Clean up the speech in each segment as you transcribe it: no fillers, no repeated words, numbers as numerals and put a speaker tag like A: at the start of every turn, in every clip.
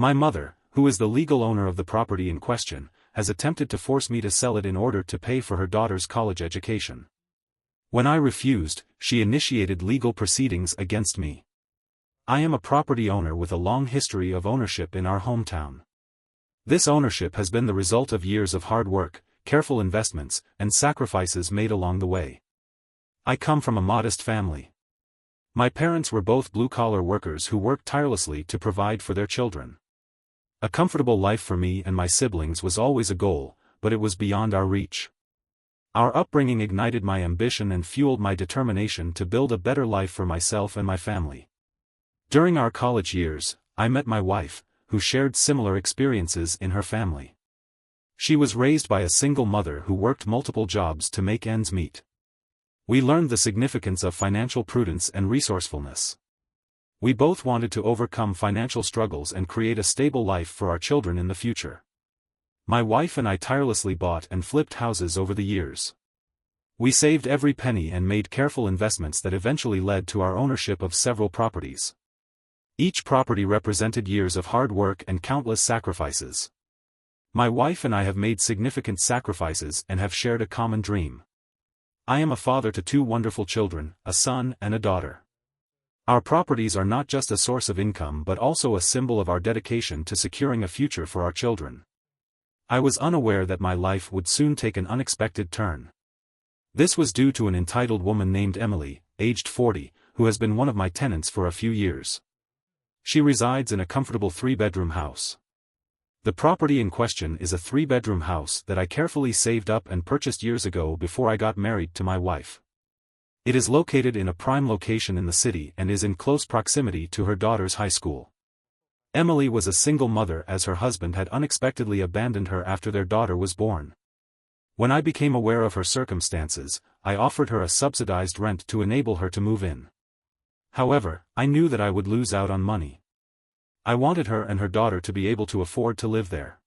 A: My mother, who is the legal owner of the property in question, has attempted to force me to sell it in order to pay for her daughter's college education. When I refused, she initiated legal proceedings against me. I am a property owner with a long history of ownership in our hometown. This ownership has been the result of years of hard work, careful investments, and sacrifices made along the way. I come from a modest family. My parents were both blue-collar workers who worked tirelessly to provide for their children. A comfortable life for me and my siblings was always a goal, but it was beyond our reach. Our upbringing ignited my ambition and fueled my determination to build a better life for myself and my family. During our college years, I met my wife, who shared similar experiences in her family. She was raised by a single mother who worked multiple jobs to make ends meet. We learned the significance of financial prudence and resourcefulness. We both wanted to overcome financial struggles and create a stable life for our children in the future. My wife and I tirelessly bought and flipped houses over the years. We saved every penny and made careful investments that eventually led to our ownership of several properties. Each property represented years of hard work and countless sacrifices. My wife and I have made significant sacrifices and have shared a common dream. I am a father to two wonderful children, a son and a daughter. Our properties are not just a source of income but also a symbol of our dedication to securing a future for our children. I was unaware that my life would soon take an unexpected turn. This was due to an entitled woman named Emily, aged 40, who has been one of my tenants for a few years. She resides in a comfortable 3-bedroom house. The property in question is a 3-bedroom house that I carefully saved up and purchased years ago before I got married to my wife. It is located in a prime location in the city and is in close proximity to her daughter's high school. Emily was a single mother as her husband had unexpectedly abandoned her after their daughter was born. When I became aware of her circumstances, I offered her a subsidized rent to enable her to move in. However, I knew that I would lose out on money. I wanted her and her daughter to be able to afford to live there.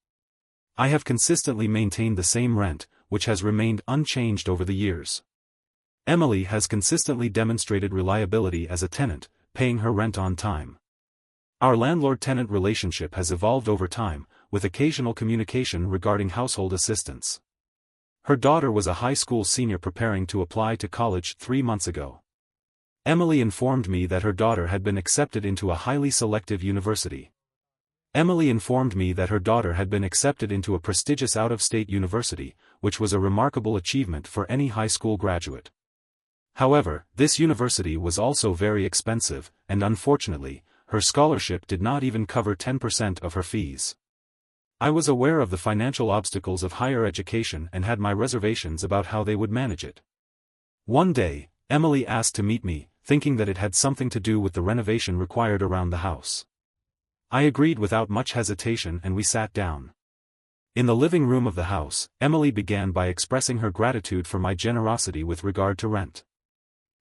A: I have consistently maintained the same rent, which has remained unchanged over the years. Emily has consistently demonstrated reliability as a tenant, paying her rent on time. Our landlord-tenant relationship has evolved over time, with occasional communication regarding household assistance. Her daughter was a high school senior preparing to apply to college 3 months ago. Emily informed me that her daughter had been accepted into a highly selective university. Emily informed me that her daughter had been accepted into a prestigious out-of-state university, which was a remarkable achievement for any high school graduate. However, this university was also very expensive, and unfortunately, her scholarship did not even cover 10% of her fees. I was aware of the financial obstacles of higher education and had my reservations about how they would manage it. One day, Emily asked to meet me, thinking that it had something to do with the renovation required around the house. I agreed without much hesitation and we sat down. In the living room of the house, Emily began by expressing her gratitude for my generosity with regard to rent.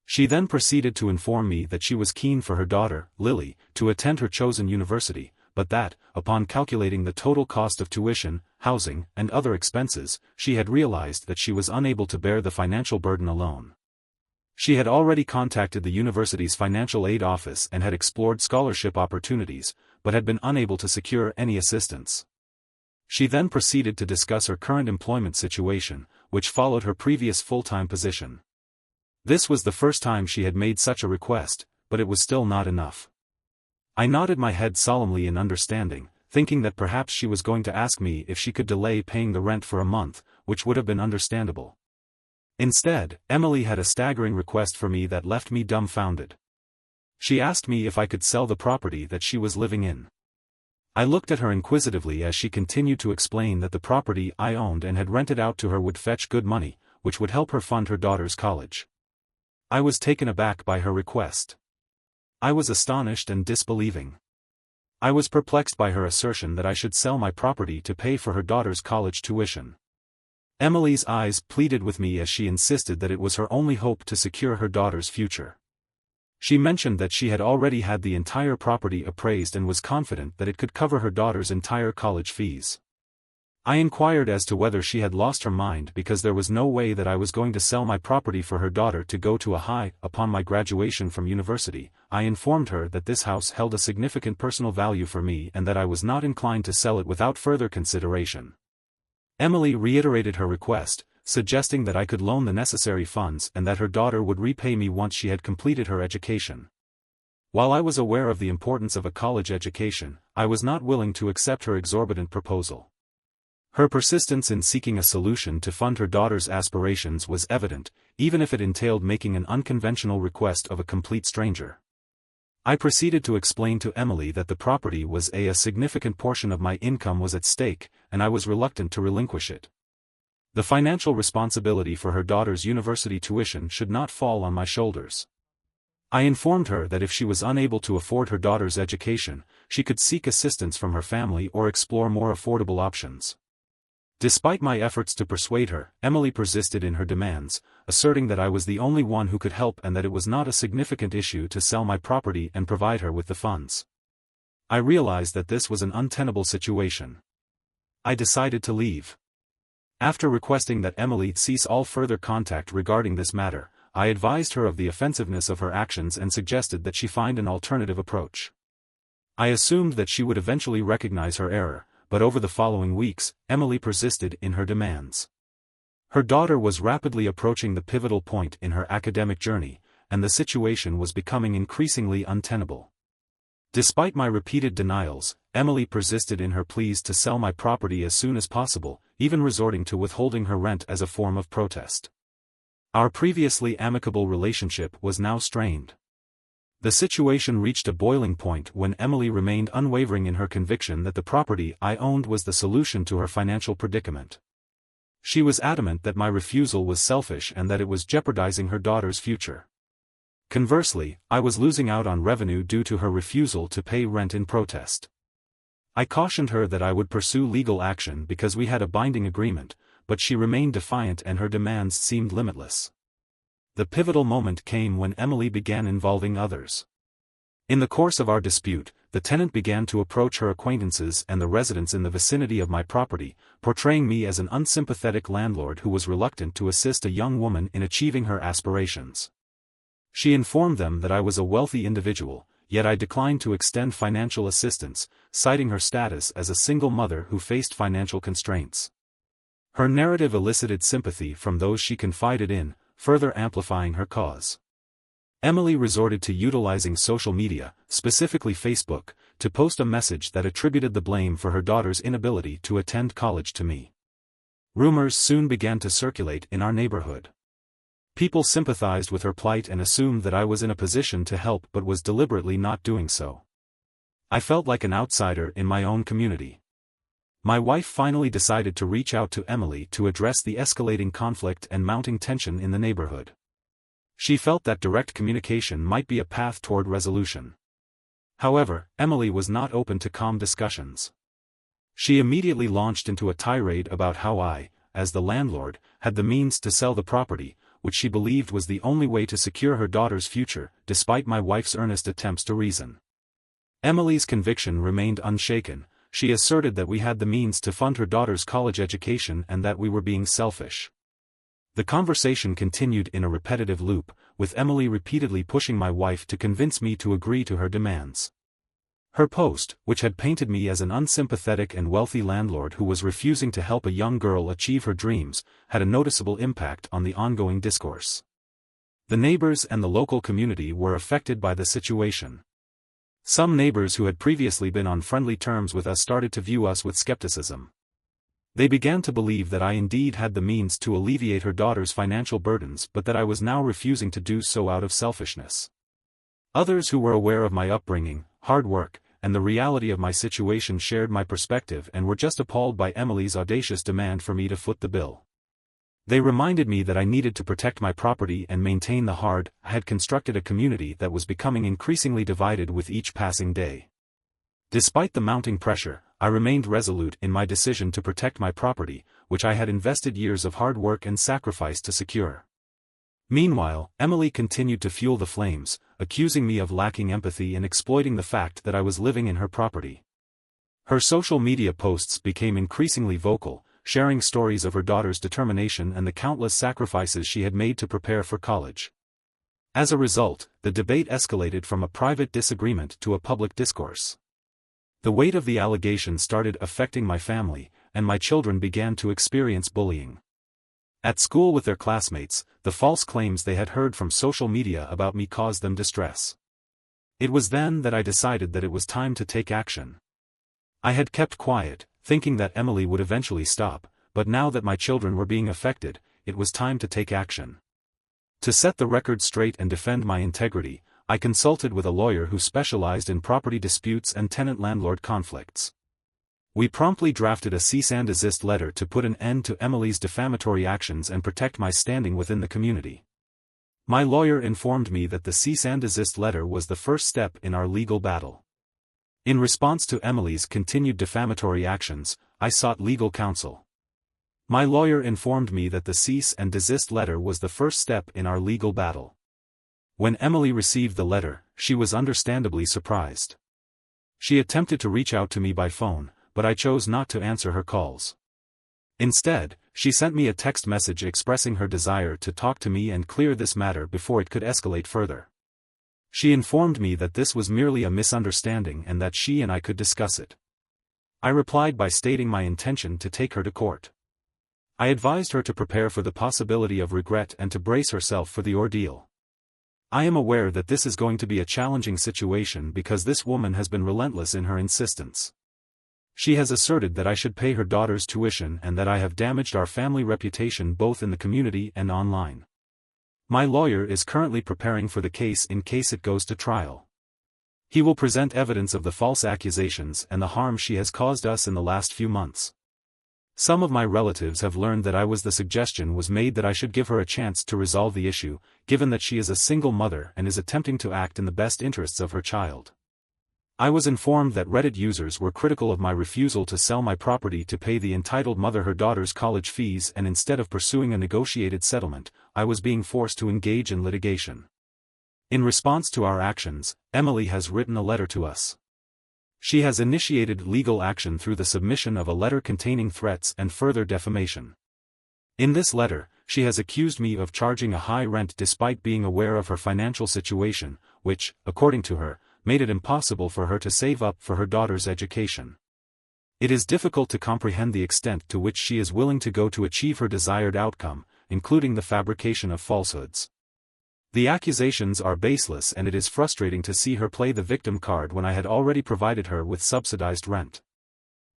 A: She then proceeded to inform me that she was keen for her daughter, Lily, to attend her chosen university, but that, upon calculating the total cost of tuition, housing, and other expenses, she had realized that she was unable to bear the financial burden alone. She had already contacted the university's financial aid office and had explored scholarship opportunities, but had been unable to secure any assistance. She then proceeded to discuss her current employment situation, which followed her previous full-time position. This was the first time she had made such a request, but it was still not enough. I nodded my head solemnly in understanding, thinking that perhaps she was going to ask me if she could delay paying the rent for a month, which would have been understandable. Instead, Emily had a staggering request for me that left me dumbfounded. She asked me if I could sell the property that she was living in. I looked at her inquisitively as she continued to explain that the property I owned and had rented out to her would fetch good money, which would help her fund her daughter's college. I was taken aback by her request. I was astonished and disbelieving. I was perplexed by her assertion that I should sell my property to pay for her daughter's college tuition. Emily's eyes pleaded with me as she insisted that it was her only hope to secure her daughter's future. She mentioned that she had already had the entire property appraised and was confident that it could cover her daughter's entire college fees. I inquired as to whether she had lost her mind because there was no way that I was going to sell my property for her daughter to go to a high. Upon my graduation from university, I informed her that this house held a significant personal value for me and that I was not inclined to sell it without further consideration. Emily reiterated her request, suggesting that I could loan the necessary funds and that her daughter would repay me once she had completed her education. While I was aware of the importance of a college education, I was not willing to accept her exorbitant proposal. Her persistence in seeking a solution to fund her daughter's aspirations was evident, even if it entailed making an unconventional request of a complete stranger. I proceeded to explain to Emily that the property was a significant portion of my income was at stake, and I was reluctant to relinquish it. The financial responsibility for her daughter's university tuition should not fall on my shoulders. I informed her that if she was unable to afford her daughter's education, she could seek assistance from her family or explore more affordable options. Despite my efforts to persuade her, Emily persisted in her demands, asserting that I was the only one who could help and that it was not a significant issue to sell my property and provide her with the funds. I realized that this was an untenable situation. I decided to leave. After requesting that Emily cease all further contact regarding this matter, I advised her of the offensiveness of her actions and suggested that she find an alternative approach. I assumed that she would eventually recognize her error, but over the following weeks, Emily persisted in her demands. Her daughter was rapidly approaching the pivotal point in her academic journey, and the situation was becoming increasingly untenable. Despite my repeated denials, Emily persisted in her pleas to sell my property as soon as possible, even resorting to withholding her rent as a form of protest. Our previously amicable relationship was now strained. The situation reached a boiling point when Emily remained unwavering in her conviction that the property I owned was the solution to her financial predicament. She was adamant that my refusal was selfish and that it was jeopardizing her daughter's future. Conversely, I was losing out on revenue due to her refusal to pay rent in protest. I cautioned her that I would pursue legal action because we had a binding agreement, but she remained defiant and her demands seemed limitless. The pivotal moment came when Emily began involving others. In the course of our dispute, the tenant began to approach her acquaintances and the residents in the vicinity of my property, portraying me as an unsympathetic landlord who was reluctant to assist a young woman in achieving her aspirations. She informed them that I was a wealthy individual, yet I declined to extend financial assistance, citing her status as a single mother who faced financial constraints. Her narrative elicited sympathy from those she confided in, further amplifying her cause. Emily resorted to utilizing social media, specifically Facebook, to post a message that attributed the blame for her daughter's inability to attend college to me. Rumors soon began to circulate in our neighborhood. People sympathized with her plight and assumed that I was in a position to help but was deliberately not doing so. I felt like an outsider in my own community. My wife finally decided to reach out to Emily to address the escalating conflict and mounting tension in the neighborhood. She felt that direct communication might be a path toward resolution. However, Emily was not open to calm discussions. She immediately launched into a tirade about how I, as the landlord, had the means to sell the property, which she believed was the only way to secure her daughter's future, despite my wife's earnest attempts to reason. Emily's conviction remained unshaken. She asserted that we had the means to fund her daughter's college education and that we were being selfish. The conversation continued in a repetitive loop, with Emily repeatedly pushing my wife to convince me to agree to her demands. Her post, which had painted me as an unsympathetic and wealthy landlord who was refusing to help a young girl achieve her dreams, had a noticeable impact on the ongoing discourse. The neighbors and the local community were affected by the situation. Some neighbors who had previously been on friendly terms with us started to view us with skepticism. They began to believe that I indeed had the means to alleviate her daughter's financial burdens but that I was now refusing to do so out of selfishness. Others who were aware of my upbringing, hard work, and the reality of my situation shared my perspective and were just appalled by Emily's audacious demand for me to foot the bill. They reminded me that I needed to protect my property and maintain the hard. I had constructed a community that was becoming increasingly divided with each passing day. Despite the mounting pressure, I remained resolute in my decision to protect my property, which I had invested years of hard work and sacrifice to secure. Meanwhile, Emily continued to fuel the flames, accusing me of lacking empathy and exploiting the fact that I was living in her property. Her social media posts became increasingly vocal, sharing stories of her daughter's determination and the countless sacrifices she had made to prepare for college. As a result, the debate escalated from a private disagreement to a public discourse. The weight of the allegations started affecting my family, and my children began to experience bullying. At school with their classmates, the false claims they had heard from social media about me caused them distress. It was then that I decided that it was time to take action. I had kept quiet, thinking that Emily would eventually stop, but now that my children were being affected, it was time to take action. To set the record straight and defend my integrity, I consulted with a lawyer who specialized in property disputes and tenant-landlord conflicts. We promptly drafted a cease and desist letter to put an end to Emily's defamatory actions and protect my standing within the community. My lawyer informed me that the cease and desist letter was the first step in our legal battle. In response to Emily's continued defamatory actions, I sought legal counsel. My lawyer informed me that the cease and desist letter was the first step in our legal battle. When Emily received the letter, she was understandably surprised. She attempted to reach out to me by phone, but I chose not to answer her calls. Instead, she sent me a text message expressing her desire to talk to me and clear this matter before it could escalate further. She informed me that this was merely a misunderstanding and that she and I could discuss it. I replied by stating my intention to take her to court. I advised her to prepare for the possibility of regret and to brace herself for the ordeal. I am aware that this is going to be a challenging situation because this woman has been relentless in her insistence. She has asserted that I should pay her daughter's tuition and that I have damaged our family reputation both in the community and online. My lawyer is currently preparing for the case in case it goes to trial. He will present evidence of the false accusations and the harm she has caused us in the last few months. Some of my relatives have learned that the suggestion was made that I should give her a chance to resolve the issue, given that she is a single mother and is attempting to act in the best interests of her child. I was informed that Reddit users were critical of my refusal to sell my property to pay the entitled mother her daughter's college fees, and instead of pursuing a negotiated settlement, I was being forced to engage in litigation. In response to our actions, Emily has written a letter to us. She has initiated legal action through the submission of a letter containing threats and further defamation. In this letter, she has accused me of charging a high rent despite being aware of her financial situation, which, according to her, made it impossible for her to save up for her daughter's education. It is difficult to comprehend the extent to which she is willing to go to achieve her desired outcome, including the fabrication of falsehoods. The accusations are baseless, and it is frustrating to see her play the victim card when I had already provided her with subsidized rent.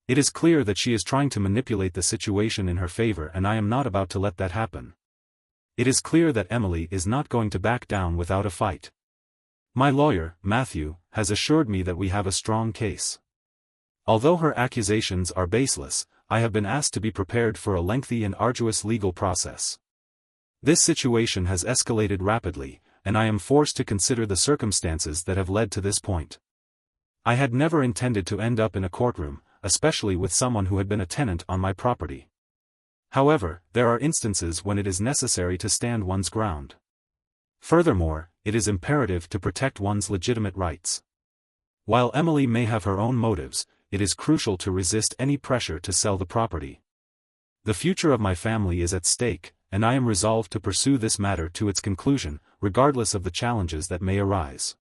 A: It is clear that she is trying to manipulate the situation in her favor, and I am not about to let that happen. It is clear that Emily is not going to back down without a fight. My lawyer, Matthew, has assured me that we have a strong case. Although her accusations are baseless, I have been asked to be prepared for a lengthy and arduous legal process. This situation has escalated rapidly, and I am forced to consider the circumstances that have led to this point. I had never intended to end up in a courtroom, especially with someone who had been a tenant on my property. However, there are instances when it is necessary to stand one's ground. Furthermore, it is imperative to protect one's legitimate rights. While Emily may have her own motives, it is crucial to resist any pressure to sell the property. The future of my family is at stake, and I am resolved to pursue this matter to its conclusion, regardless of the challenges that may arise.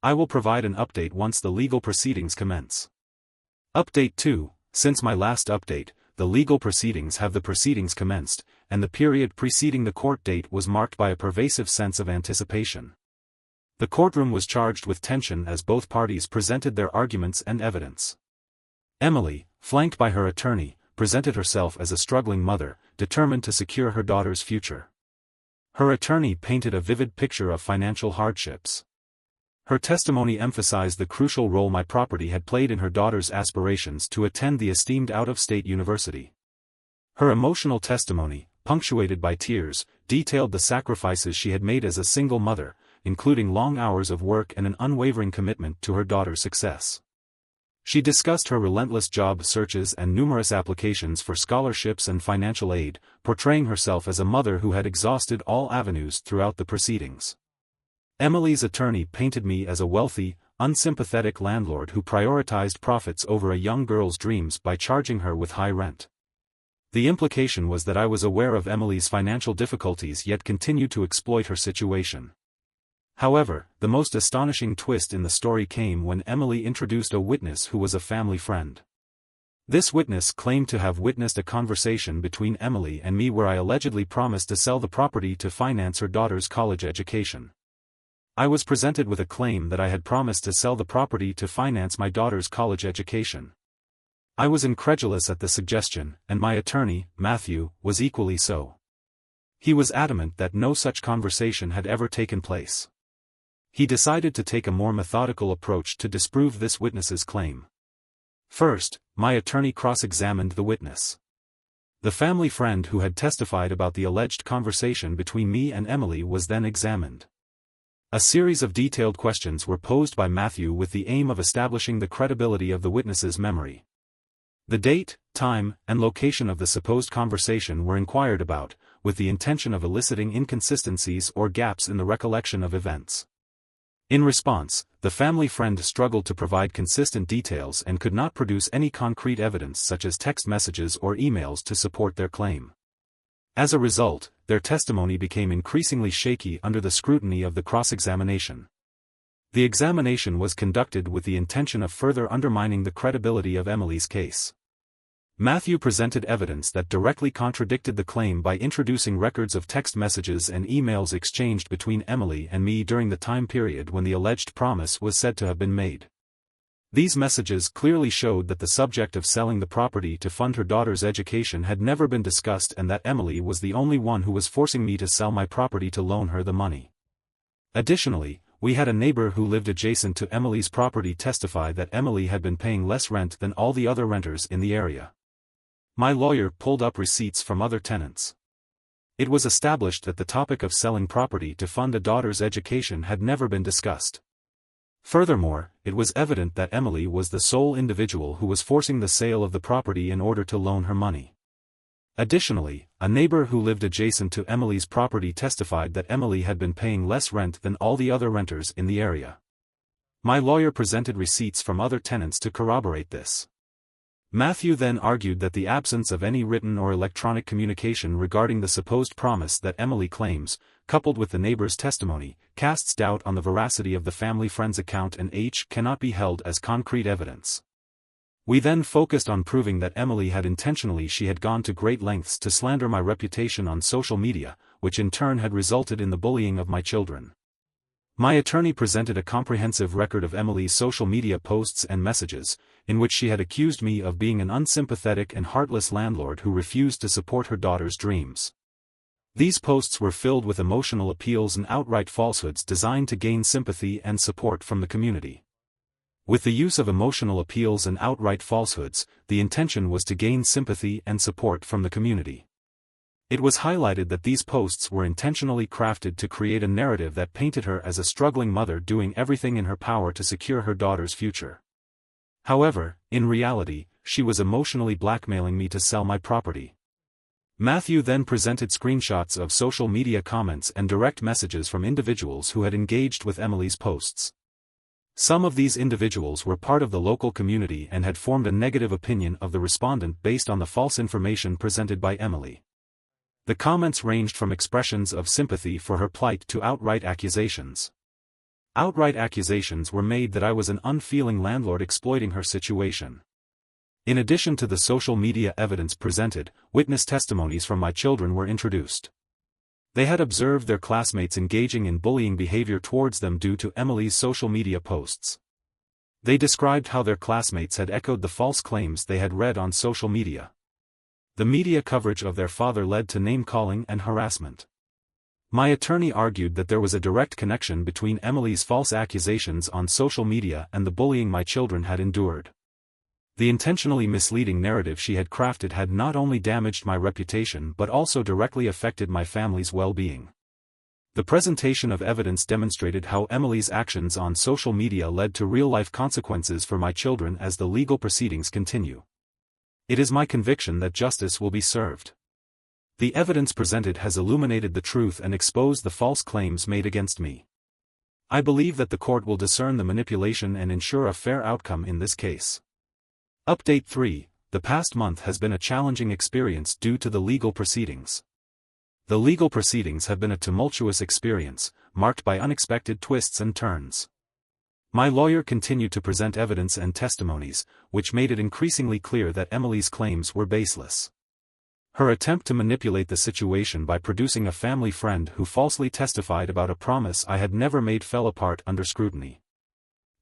A: I will provide an update once the legal proceedings commence. Update 2. Since my last update, the legal proceedings commenced, and the period preceding the court date was marked by a pervasive sense of anticipation. The courtroom was charged with tension as both parties presented their arguments and evidence. Emily, flanked by her attorney, presented herself as a struggling mother, determined to secure her daughter's future. Her attorney painted a vivid picture of financial hardships. Her testimony emphasized the crucial role my property had played in her daughter's aspirations to attend the esteemed out-of-state university. Her emotional testimony, punctuated by tears, detailed the sacrifices she had made as a single mother, including long hours of work and an unwavering commitment to her daughter's success. She discussed her relentless job searches and numerous applications for scholarships and financial aid, portraying herself as a mother who had exhausted all avenues throughout the proceedings. Emily's attorney painted me as a wealthy, unsympathetic landlord who prioritized profits over a young girl's dreams by charging her with high rent. The implication was that I was aware of Emily's financial difficulties yet continued to exploit her situation. However, the most astonishing twist in the story came when Emily introduced a witness who was a family friend. This witness claimed to have witnessed a conversation between Emily and me where I allegedly promised to sell the property to finance her daughter's college education. I was presented with a claim that I had promised to sell the property to finance my daughter's college education. I was incredulous at the suggestion, and my attorney, Matthew, was equally so. He was adamant that no such conversation had ever taken place. He decided to take a more methodical approach to disprove this witness's claim. First, my attorney cross-examined the witness. The family friend who had testified about the alleged conversation between me and Emily was then examined. A series of detailed questions were posed by Matthew with the aim of establishing the credibility of the witness's memory. The date, time, and location of the supposed conversation were inquired about, with the intention of eliciting inconsistencies or gaps in the recollection of events. In response, the family friend struggled to provide consistent details and could not produce any concrete evidence such as text messages or emails to support their claim. As a result, their testimony became increasingly shaky under the scrutiny of the cross-examination. The examination was conducted with the intention of further undermining the credibility of Emily's case. Matthew presented evidence that directly contradicted the claim by introducing records of text messages and emails exchanged between Emily and me during the time period when the alleged promise was said to have been made. These messages clearly showed that the subject of selling the property to fund her daughter's education had never been discussed and that Emily was the only one who was forcing me to sell my property to loan her the money. Additionally, we had a neighbor who lived adjacent to Emily's property testify that Emily had been paying less rent than all the other renters in the area. My lawyer pulled up receipts from other tenants. It was established that the topic of selling property to fund a daughter's education had never been discussed. Furthermore, it was evident that Emily was the sole individual who was forcing the sale of the property in order to loan her money. Additionally, a neighbor who lived adjacent to Emily's property testified that Emily had been paying less rent than all the other renters in the area. My lawyer presented receipts from other tenants to corroborate this. Matthew then argued that the absence of any written or electronic communication regarding the supposed promise that Emily claims, coupled with the neighbor's testimony, casts doubt on the veracity of the family friend's account and cannot be held as concrete evidence. We then focused on proving that Emily had gone to great lengths to slander my reputation on social media, which in turn had resulted in the bullying of my children. My attorney presented a comprehensive record of Emily's social media posts and messages, in which she had accused me of being an unsympathetic and heartless landlord who refused to support her daughter's dreams. These posts were filled with emotional appeals and outright falsehoods designed to gain sympathy and support from the community. With the use of emotional appeals and outright falsehoods, the intention was to gain sympathy and support from the community. It was highlighted that these posts were intentionally crafted to create a narrative that painted her as a struggling mother doing everything in her power to secure her daughter's future. However, in reality, she was emotionally blackmailing me to sell my property. Matthew then presented screenshots of social media comments and direct messages from individuals who had engaged with Emily's posts. Some of these individuals were part of the local community and had formed a negative opinion of the respondent based on the false information presented by Emily. The comments ranged from expressions of sympathy for her plight to outright accusations. Outright accusations were made that I was an unfeeling landlord exploiting her situation. In addition to the social media evidence presented, witness testimonies from my children were introduced. They had observed their classmates engaging in bullying behavior towards them due to Emily's social media posts. They described how their classmates had echoed the false claims they had read on social media. The media coverage of their father led to name-calling and harassment. My attorney argued that there was a direct connection between Emily's false accusations on social media and the bullying my children had endured. The intentionally misleading narrative she had crafted had not only damaged my reputation but also directly affected my family's well-being. The presentation of evidence demonstrated how Emily's actions on social media led to real-life consequences for my children as the legal proceedings continue. It is my conviction that justice will be served. The evidence presented has illuminated the truth and exposed the false claims made against me. I believe that the court will discern the manipulation and ensure a fair outcome in this case. Update 3. The past month has been a challenging experience due to the legal proceedings. The legal proceedings have been a tumultuous experience, marked by unexpected twists and turns. My lawyer continued to present evidence and testimonies, which made it increasingly clear that Emily's claims were baseless. Her attempt to manipulate the situation by producing a family friend who falsely testified about a promise I had never made fell apart under scrutiny.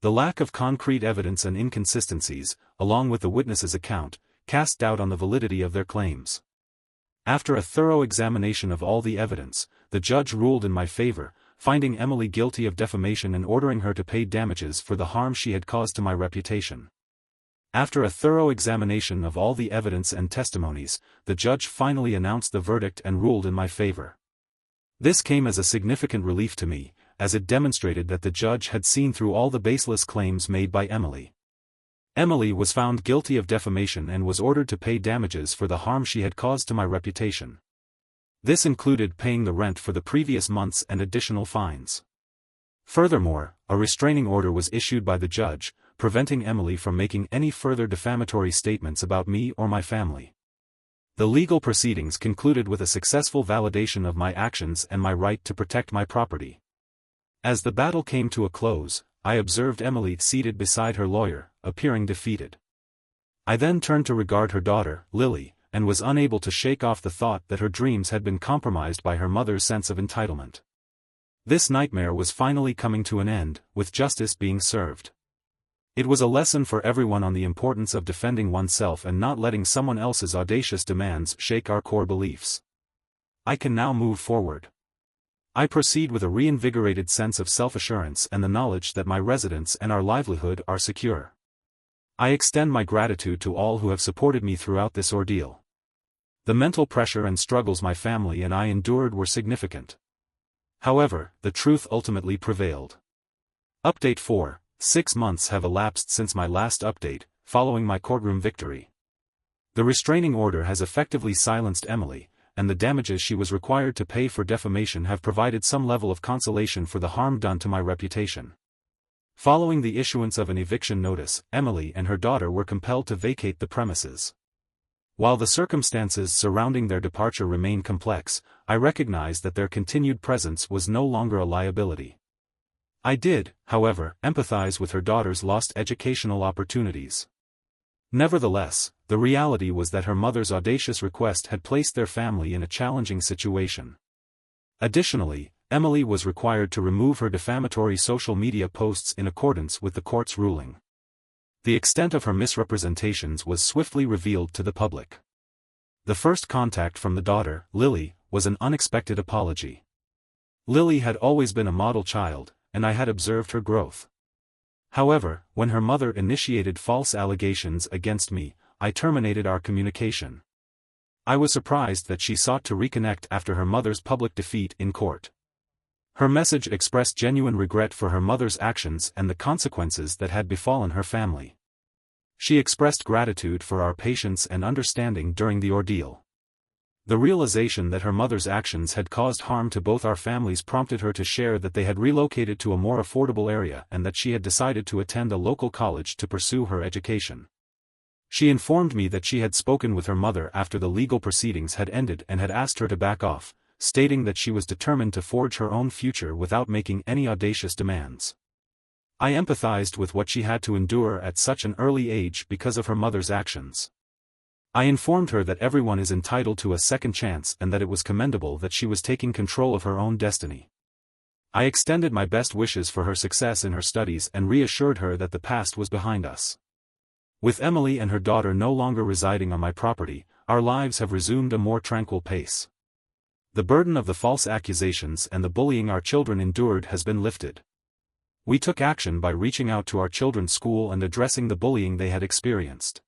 A: The lack of concrete evidence and inconsistencies, along with the witness's account, cast doubt on the validity of their claims. After a thorough examination of all the evidence, the judge ruled in my favor, finding Emily guilty of defamation and ordering her to pay damages for the harm she had caused to my reputation. After a thorough examination of all the evidence and testimonies, the judge finally announced the verdict and ruled in my favor. This came as a significant relief to me, as it demonstrated that the judge had seen through all the baseless claims made by Emily. Emily was found guilty of defamation and was ordered to pay damages for the harm she had caused to my reputation. This included paying the rent for the previous months and additional fines. Furthermore, a restraining order was issued by the judge, preventing Emily from making any further defamatory statements about me or my family. The legal proceedings concluded with a successful validation of my actions and my right to protect my property. As the battle came to a close, I observed Emily seated beside her lawyer, appearing defeated. I then turned to regard her daughter, Lily, and was unable to shake off the thought that her dreams had been compromised by her mother's sense of entitlement. This nightmare was finally coming to an end, with justice being served. It was a lesson for everyone on the importance of defending oneself and not letting someone else's audacious demands shake our core beliefs. I can now move forward. I proceed with a reinvigorated sense of self-assurance and the knowledge that my residence and our livelihood are secure. I extend my gratitude to all who have supported me throughout this ordeal. The mental pressure and struggles my family and I endured were significant. However, the truth ultimately prevailed. Update 4. 6 months have elapsed since my last update, following my courtroom victory. The restraining order has effectively silenced Emily, and the damages she was required to pay for defamation have provided some level of consolation for the harm done to my reputation. Following the issuance of an eviction notice, Emily and her daughter were compelled to vacate the premises. While the circumstances surrounding their departure remain complex, I recognize that their continued presence was no longer a liability. I did, however, empathize with her daughter's lost educational opportunities. Nevertheless, the reality was that her mother's audacious request had placed their family in a challenging situation. Additionally, Emily was required to remove her defamatory social media posts in accordance with the court's ruling. The extent of her misrepresentations was swiftly revealed to the public. The first contact from the daughter, Lily, was an unexpected apology. Lily had always been a model child, and I had observed her growth. However, when her mother initiated false allegations against me, I terminated our communication. I was surprised that she sought to reconnect after her mother's public defeat in court. Her message expressed genuine regret for her mother's actions and the consequences that had befallen her family. She expressed gratitude for our patience and understanding during the ordeal. The realization that her mother's actions had caused harm to both our families prompted her to share that they had relocated to a more affordable area and that she had decided to attend a local college to pursue her education. She informed me that she had spoken with her mother after the legal proceedings had ended and had asked her to back off, stating that she was determined to forge her own future without making any audacious demands. I empathized with what she had to endure at such an early age because of her mother's actions. I informed her that everyone is entitled to a second chance and that it was commendable that she was taking control of her own destiny. I extended my best wishes for her success in her studies and reassured her that the past was behind us. With Emily and her daughter no longer residing on my property, our lives have resumed a more tranquil pace. The burden of the false accusations and the bullying our children endured has been lifted. We took action by reaching out to our children's school and addressing the bullying they had experienced.